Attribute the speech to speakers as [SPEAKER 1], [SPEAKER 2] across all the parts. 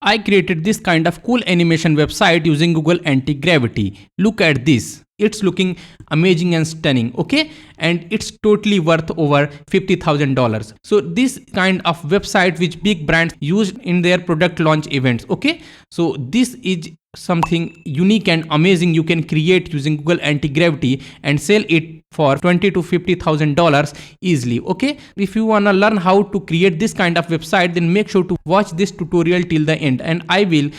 [SPEAKER 1] I created this kind of cool animation website using Google Antigravity. Look at this. It's looking amazing and stunning, okay? And it's totally worth over $50,000. So this kind of website which big brands use in their product launch events, okay? So this is something unique and amazing you can create using Google Antigravity and sell it for $20 to $50,000 easily. Okay, if you want to learn how to create this kind of website, then make sure to watch this tutorial till the end, and I will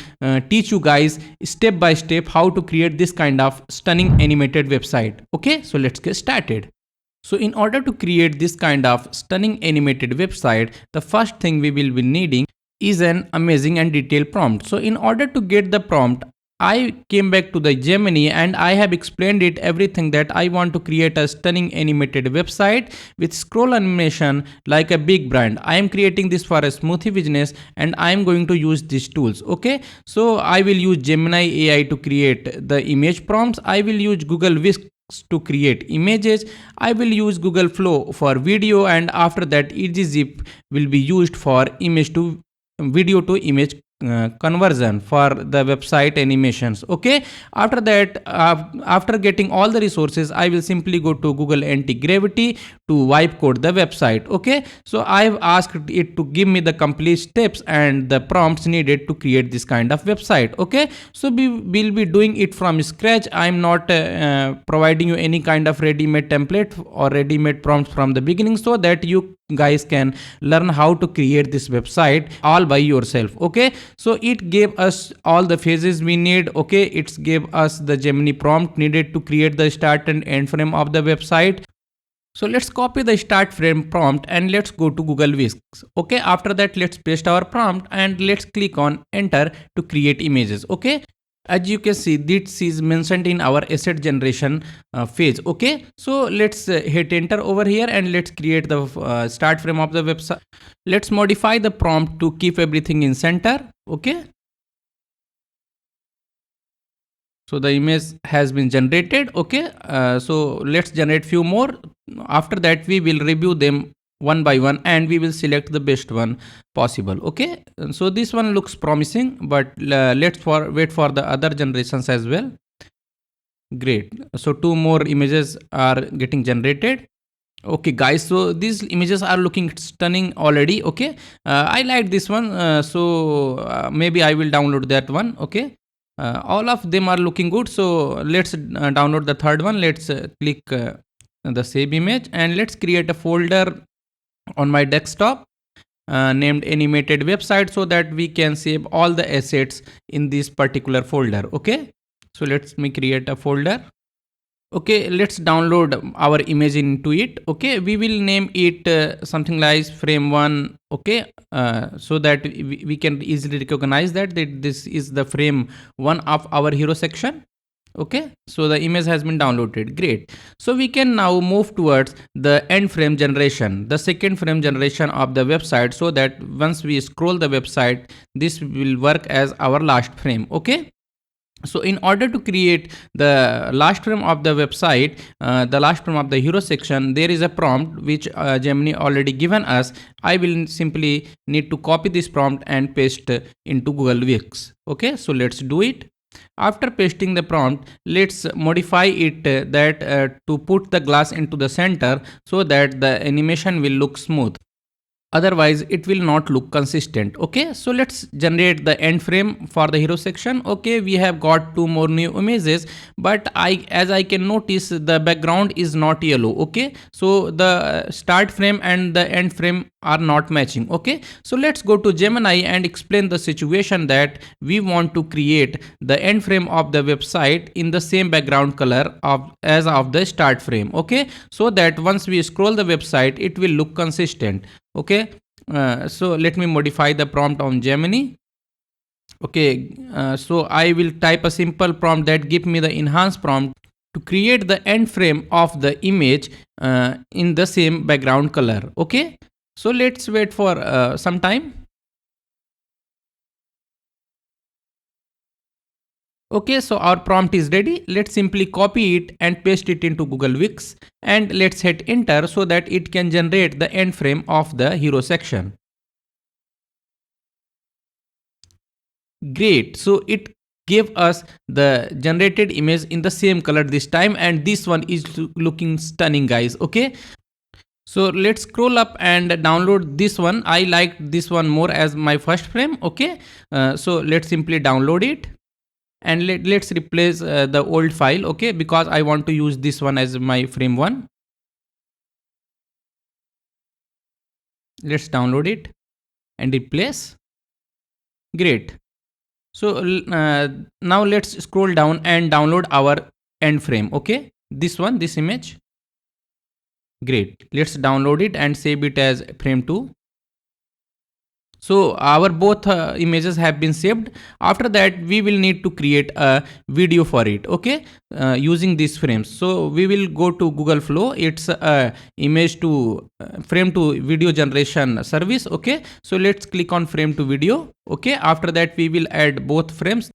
[SPEAKER 1] teach you guys step by step how to create this kind of stunning animated website. Okay, so let's get started. So in order to create this kind of stunning animated website, the first thing we will be needing is an amazing and detailed prompt. So in order to get the prompt, I came back to the Gemini and I have explained it everything that I want to create a stunning animated website with scroll animation like a big brand. I am creating this for a smoothie business and I am going to use these tools. Okay, so I will use Gemini AI to create the image prompts. I will use Google Whisk to create images. I will use Google Flow for video, and after that Ezgif will be used for image to video to image conversion for the website animations. Okay, after that, after getting all the resources, I will simply go to Google Antigravity to wipe code the website. Okay, so I've asked it to give me the complete steps and the prompts needed to create this kind of website. Okay, so we will be doing it from scratch. I'm not providing you any kind of ready-made template or ready-made prompts from the beginning, so that you guys can learn how to create this website all by yourself. Okay, so it gave us all the phases we need. Okay, it's gave us the Gemini prompt needed to create the start and end frame of the website. So let's copy the start frame prompt and let's go to Google Whisk. Okay, after that let's paste our prompt and let's click on enter to create images. Okay, as you can see, this is mentioned in our asset generation phase. Okay, so let's hit enter over here and let's create the start frame of the website. Let's modify the prompt to keep everything in center. Okay, so the image has been generated. Okay, so let's generate few more. After that we will review them one by one and we will select the best one possible. Okay, and so this one looks promising, but let's wait for the other generations as well. Great, so two more images are getting generated. Okay guys, so these images are looking stunning already. Okay, I like this one, so maybe I will download that one. Okay, all of them are looking good, so let's download the third one. Let's click the save image and let's create a folder on my desktop named animated website, so that we can save all the assets in this particular folder. Okay, so let's me create a folder. Okay, let's download our image into it. Okay, we will name it something like frame 1. Okay, so that we can easily recognize that this is the frame 1 of our hero section. Okay, so the image has been downloaded. Great, so we can now move towards the end frame generation, the second frame generation of the website, so that once we scroll the website, this will work as our last frame. Okay, so in order to create the last frame of the website, the last frame of the hero section, there is a prompt which Gemini already given us. I will simply need to copy this prompt and paste into Google Whisk. Okay, so let's do it. After pasting the prompt, let's modify it to put the glass into the center, so that the animation will look smooth. Otherwise it will not look consistent. Okay, so let's generate the end frame for the hero section. Okay, we have got two more new images, but as I can notice, the background is not yellow. Okay, so the start frame and the end frame are not matching. Okay, so let's go to Gemini and explain the situation that we want to create the end frame of the website in the same background color as of the start frame. Okay, so that once we scroll the website, it will look consistent. Okay, so let me modify the prompt on Gemini. Okay, so I will type a simple prompt that give me the enhanced prompt to create the end frame of the image in the same background color. Okay, so let's wait for some time. Okay, so our prompt is ready. Let's simply copy it and paste it into Google Whisk, and let's hit enter, so that it can generate the end frame of the hero section. Great. So it gave us the generated image in the same color this time, and this one is looking stunning, guys. Okay. So let's scroll up and download this one. I like this one more as my first frame. Okay. So let's simply download it, and let's replace the old file. Okay, because I want to use this one as my frame one. Let's download it and replace. Great. So now let's scroll down and download our end frame. Okay, this one, this image. Great. Let's download it and save it as frame 2. So our both images have been saved. After that, we will need to create a video for it. Okay, using these frames. So we will go to Google Flow. It's a image to frame to video generation service. Okay, so let's click on frame to video. Okay, after that we will add both frames,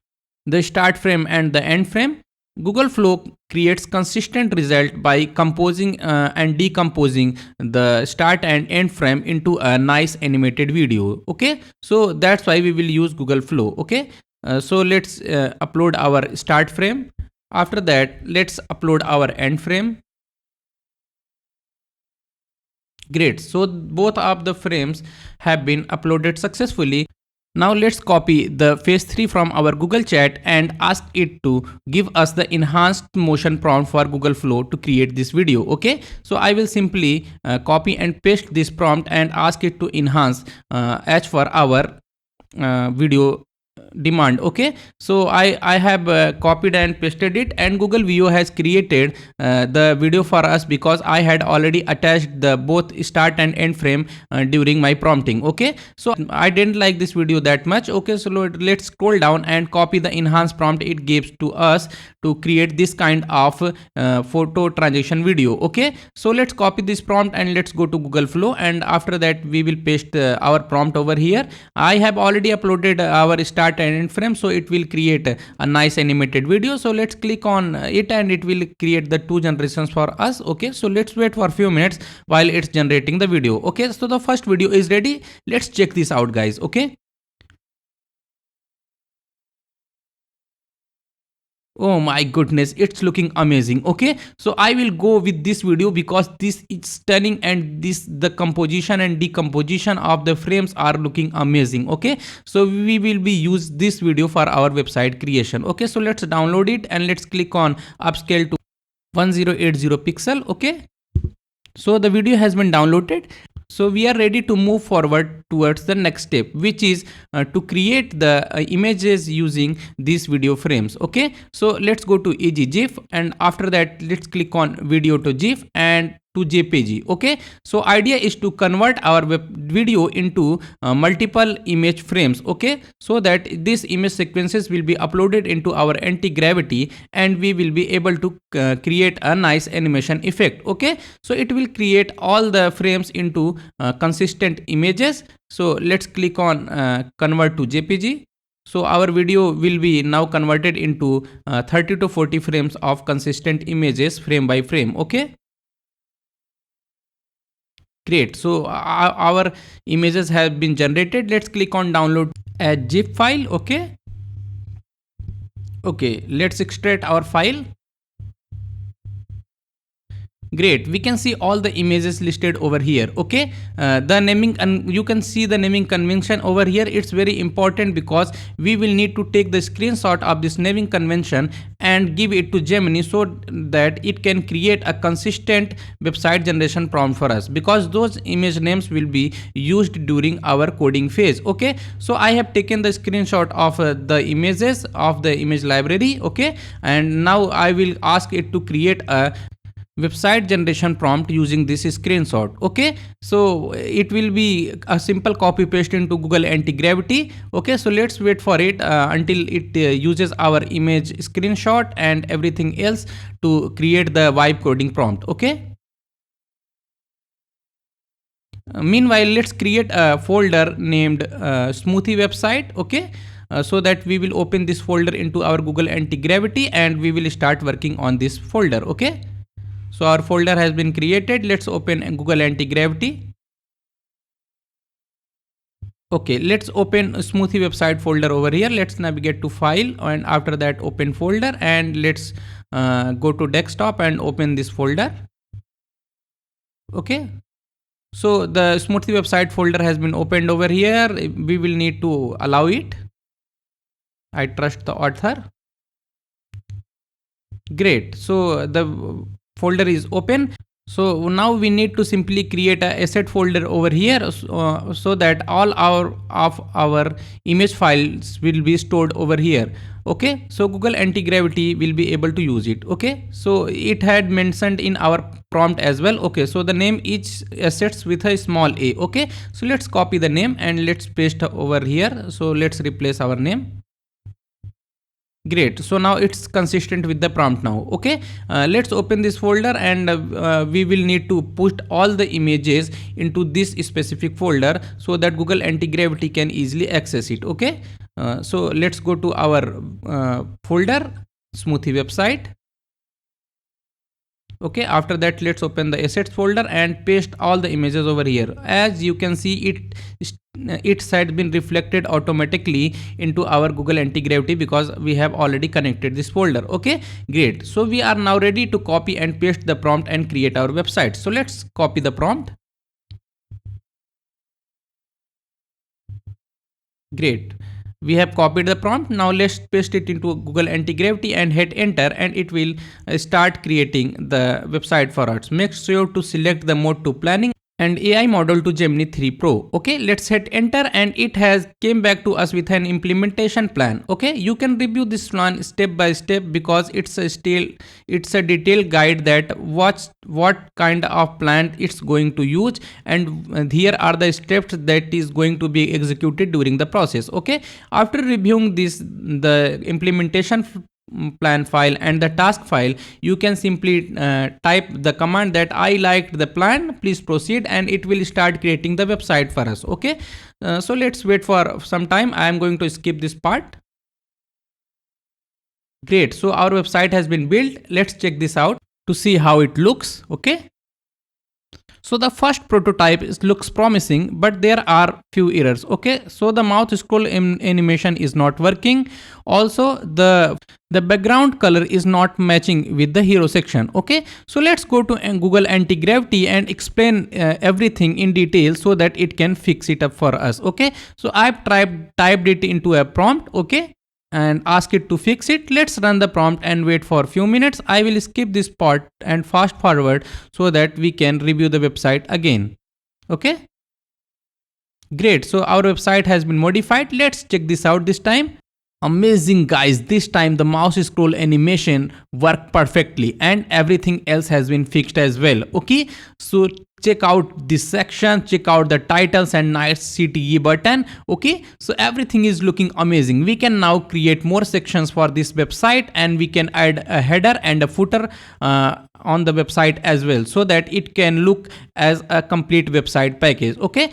[SPEAKER 1] the start frame and the end frame. Google Flow creates consistent result by composing and decomposing the start and end frame into a nice animated video. Okay, so that's why we will use Google Flow. Okay, so let's upload our start frame. After that, let's upload our end frame. Great. So both of the frames have been uploaded successfully. Now let's copy the phase 3 from our Google chat and ask it to give us the enhanced motion prompt for Google Flow to create this video. Okay, so I will simply copy and paste this prompt and ask it to enhance as for our video demand. Okay, so I have copied and pasted it, and Google View has created the video for us because I had already attached the both start and end frame during my prompting. Okay, so I didn't like this video that much. Okay, so let's scroll down and copy the enhanced prompt it gives to us to create this kind of photo transition video. Okay, so let's copy this prompt and let's go to Google Flow, and after that we will paste our prompt over here. I have already uploaded our start and end frame, so it will create a nice animated video. So let's click on it and it will create the two generations for us. Okay, so let's wait for a few minutes while it's generating the video. Okay, so the first video is ready. Let's check this out, guys. Okay. Oh my goodness, it's looking amazing. Okay, so I will go with this video because this is stunning, and this the composition and decomposition of the frames are looking amazing. Okay, so we will be use this video for our website creation. Okay, so let's download it and let's click on upscale to 1080 pixel. Okay, so the video has been downloaded. So we are ready to move forward towards the next step, which is to create the images using these video frames. Okay, so let's go to Ezgif, and after that let's click on video to GIF and to JPG. Okay, so idea is to convert our web video into multiple image frames. Okay, so that these image sequences will be uploaded into our Antigravity, and we will be able to create a nice animation effect. Okay, so it will create all the frames into consistent images. So let's click on convert to JPG. So our video will be now converted into 30 to 40 frames of consistent images frame by frame. Okay, great. So our images have been generated. Let's click on download a zip file. Okay, okay, let's extract our file. Great, we can see all the images listed over here. Okay, the naming, and you can see the naming convention over here. It's very important because we will need to take the screenshot of this naming convention and give it to Gemini so that it can create a consistent website generation prompt for us, because those image names will be used during our coding phase. Okay, so I have taken the screenshot of the images of the image library. Okay, and now I will ask it to create a website generation prompt using this screenshot. Okay, so it will be a simple copy paste into Google Antigravity. Okay, so let's wait for it until it uses our image screenshot and everything else to create the vibe coding prompt. Okay, meanwhile let's create a folder named smoothie website. Okay, so that we will open this folder into our Google Antigravity and we will start working on this folder. Okay, so our folder has been created. Let's open Google Antigravity. Okay, let's open a smoothie website folder over here. Let's navigate to file, and after that open folder, and let's go to desktop and open this folder. Okay, so the smoothie website folder has been opened over here. We will need to allow it. I trust the author. Great. So the folder is open. So now we need to simply create a asset folder over here, so that all our image files will be stored over here. Okay, so Google Antigravity will be able to use it. Okay, so it had mentioned in our prompt as well. Okay, so the name is assets with a small a. Okay, so let's copy the name and let's paste over here. So let's replace our name. Great. So now it's consistent with the prompt now. Okay, let's open this folder, and we will need to put all the images into this specific folder so that Google Antigravity can easily access it. Okay, so let's go to our folder, smoothie website. Okay, after that let's open the assets folder and paste all the images over here. As you can see, it had been reflected automatically into our Google Antigravity because we have already connected this folder. Okay, great. So we are now ready to copy and paste the prompt and create our website. So let's copy the prompt. Great, we have copied the prompt. Now let's paste it into Google Antigravity and hit enter, and it will start creating the website for us. Make sure to select the mode to planning and AI model to Gemini 3 Pro. Okay, let's hit enter, and it has came back to us with an implementation plan. Okay, you can review this plan step by step because it's a detailed guide that what kind of plan it's going to use, and here are the steps that is going to be executed during the process. Okay, after reviewing this, the implementation plan file and the task file, you can simply type the command that I liked the plan, please proceed, and it will start creating the website for us. Okay, so let's wait for some time. I am going to skip this part. Great, so our website has been built. Let's check this out to see how it looks. Okay, so the first prototype looks promising, but there are few errors. Okay, so the mouse scroll animation is not working. Also, the background color is not matching with the hero section. Okay, so let's go to Google Antigravity and explain everything in detail so that it can fix it up for us. Okay, so I've typed it into a prompt. Okay, and ask it to fix it. Let's run the prompt and wait for a few minutes. I will skip this part and fast forward so that we can review the website again. Okay, great. So our website has been modified. Let's check this out this time. Amazing guys, this time the mouse scroll animation worked perfectly and everything else has been fixed as well. Okay, so check out this section, check out the titles and nice CTE button. Okay, so everything is looking amazing. We can now create more sections for this website, and we can add a header and a footer on the website as well, so that it can look as a complete website package. Okay,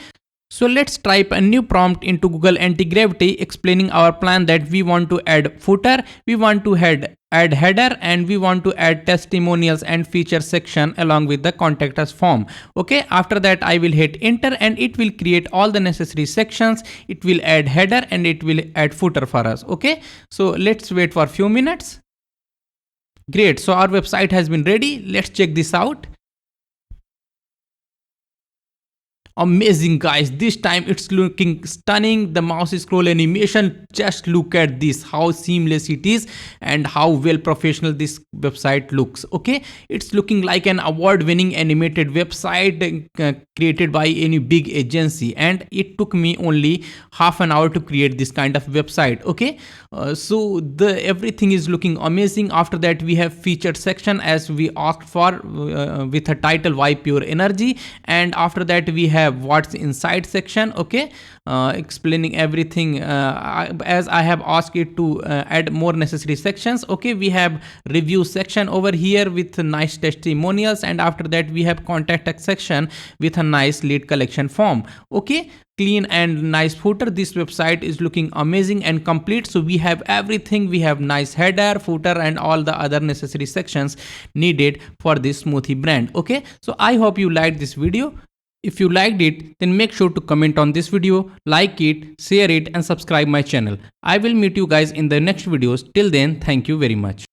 [SPEAKER 1] so let's type a new prompt into Google Antigravity explaining our plan that we want to add footer, we want to add header, and we want to add testimonials and feature section along with the contact us form. Okay, after that I will hit enter, and it will create all the necessary sections. It will add header and it will add footer for us. Okay, so let's wait for a few minutes. Great, so our website has been ready. Let's check this out. Amazing guys, this time it's looking stunning. The mouse scroll animation, just look at this, how seamless it is and how well professional this website looks. Okay, it's looking like an award-winning animated website created by any big agency, and it took me only half an hour to create this kind of website. Okay, so the everything is looking amazing. After that we have featured section as we asked for with a title Why Pure Energy, and after that we have what's inside section. Okay, explaining everything as I have asked it to add more necessary sections. Okay, we have review section over here with nice testimonials, and after that we have contact us section with a nice lead collection form. Okay, clean and nice footer. This website is looking amazing and complete. So we have everything. We have nice header, footer, and all the other necessary sections needed for this smoothie brand. Okay, so I hope you liked this video. If you liked it, then make sure to comment on this video, like it, share it and subscribe my channel. I will meet you guys in the next videos. Till then, thank you very much.